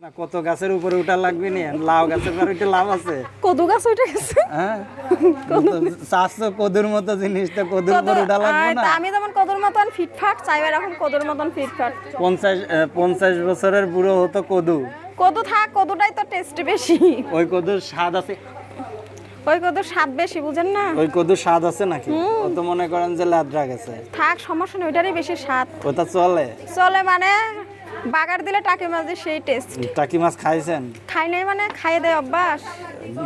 না কত গাছের উপরে উঠা লাগবে নি লাউ গাছের পর একটু লাভ আছে কদু গাছ উঠে গেছে। হ্যাঁ চারশো কদুর মতো জিনিসটা কদুর উপর উঠা লাগবে না আমি যেমন কদুর মতন ফিটফাট চাই এরকম কদুর মতন ফিটফাট। 50 বছরের বুড়ো হতো কদু কদু থাক, কদুটাই তো টেস্ট বেশি। ওই কদুর স্বাদ আছে ওই কদুর স্বাদ বেশি, বুঝেন না? ওই কদুর স্বাদ আছে নাকি ও তো মনে করেন যে লাদ্রা গেছে থাক, সমস্যা নেই, ওইটারই বেশি স্বাদ। ওটা চলে চলে মানে বাগার দিলে টাকি মাছের সেই টেস্ট। টাকি মাছ খাইছেন খাই নাই মানে খাইয়ে দেয় অভ্যাস।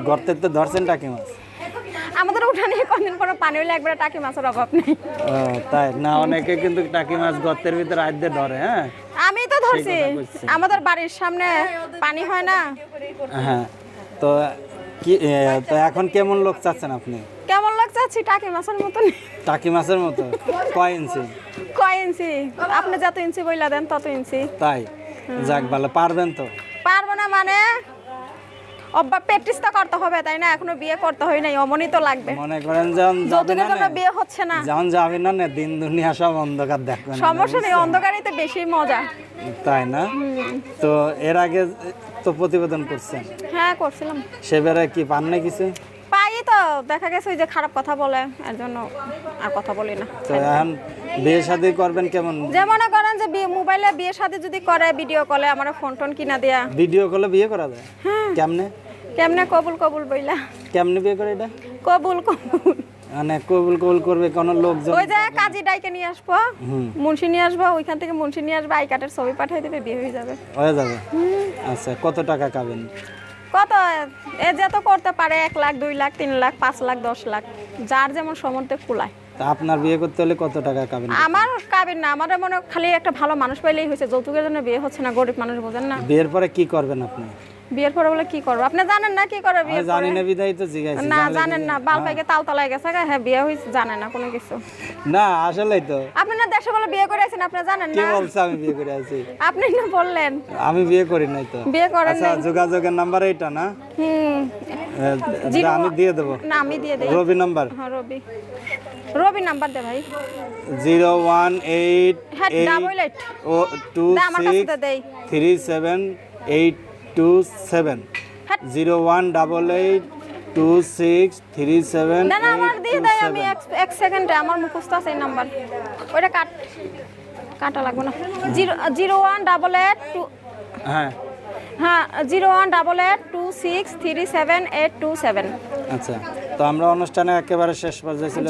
গর্তের তো ধরছেন টাকি মাছ আমাদের উঠানে কোনদিন কোনো পানি হলে একবারে টাকি মাছের অভাব নেই। ও তাই না অনেকে কিন্তু টাকি মাছ গর্তের ভিতরে আইতে ধরে হ্যাঁ আমি তো ধরছি, সেই কথা বলছি। আমাদের বাড়ির সামনে পানি হয় না। হ্যাঁ তো কি তো এখন কেমন লোক চাচ্ছেন আপনি কেমন লাগছে? আছি টাকি মাছের মতন। টাকি মাছের মতো কয় ইঞ্চি কয় ইঞ্চি? আপনি যত ইঞ্চি বইলা দেন তত ইঞ্চি। তাই যাক ভালো পারবেন তো পারবো না মানে অব্বা প্র্যাকটিস তো করতে হবে, তাই না? এখনো বিয়ে করতে হয় নাই, অমনই তো লাগবে। মনে করেন যখন যাবেন যতদিন না বিয়ে হচ্ছে না। যখন যাবেন না দিন দুনিয়া সব অন্ধকার দেখবেন সমস্যা নেই, অন্ধকারেই তো বেশি মজা। তাই না তো এর আগে তো প্রতিবেদন করছেন হ্যাঁ করছিলাম। সেবারে কি পান না কিছু পাই তো, দেখা গেছে ওই যে খারাপ কথা বলে, এর জন্য আর কথা বলি না। তো এখন বিয়ে শাদী করবেন কেমন যে মনে করেন যে মোবাইলে বিয়ে শাদী যদি করে, ভিডিও কলে আমার ফোন টোন কিনা দেয়া। ভিডিও কলে বিয়ে করা যায় কেমনে কেমনে কবুল কবুল বইলা? কেমনে বিয়ে করে এটা কবুল কবুল মানে কবুল কবুল করবে কোন লোকজন ওই যে কাজী ডাইকে নিয়ে আসবো, মুন্সি নিয়ে আসবো, ওইখান থেকে মুন্সি নিয়ে আসবে, আই কার্ডের ছবি পাঠিয়ে দেবে, বিয়ে হয়ে যাবে। হয়ে যাবে আচ্ছা কত টাকা খাবেন কত এ যে তো করতে পারে, 1 লাখ 2 লাখ 3 লাখ 5 লাখ 10 লাখ, যার যেমন সমর্থে কুলায়। তা আপনার বিয়ে করতে হলে কত টাকা খাবেন আমার কাবিন না, আমার মনে খালি একটা ভালো মানুষ পাইলেই হয়েছে। যৌতুকের জন্য বিয়ে হচ্ছে না, গরিব মানুষ, বোঝেন না? বিয়ের পরে কি করবেন আপনি বিয়ের পরে বলে কি করবো? আপনি জানেন না কি করে বিয়ে আমি জানি করে? না বিদায় তো জিজ্ঞাসা না জানেন না, বাল পাইকে তাল তলায় গেছে গা, হ্যাঁ বিয়ে হয়েছে, জানে না কোনো কিছু। না আসলেই তো আপনি না দেশে বলে বিয়ে করে আছেন, আপনি জানেন কে না? বলছে আমি বিয়ে করে আছি আপনি না বললেন আমি বিয়ে করি নাই তো বিয়ে করেন আচ্ছা নাই। যোগাযোগের নাম্বার এইটা না জিরো- আমি দিয়ে দেবো না আমি দিয়ে দেই। রবি নাম্বার হ্যাঁ রবি, রবি নাম্বার দে ভাই। 018 হ্যাঁ ডাবল 8 দে আমার কাছে তো দেই। 37827 হ্যাঁ 018826373 না না আমার দিয়ে দেয়, আমি এক সেকেন্ডে, আমার মুখস্থ আছে এই নাম্বার। ওইটা কাটা লাগবে না। 0188 হ্যাঁ হ্যাঁ 018826378227। আচ্ছা তো আমরা অনুষ্ঠানে একেবারে শেষ পর্যায়ে চলে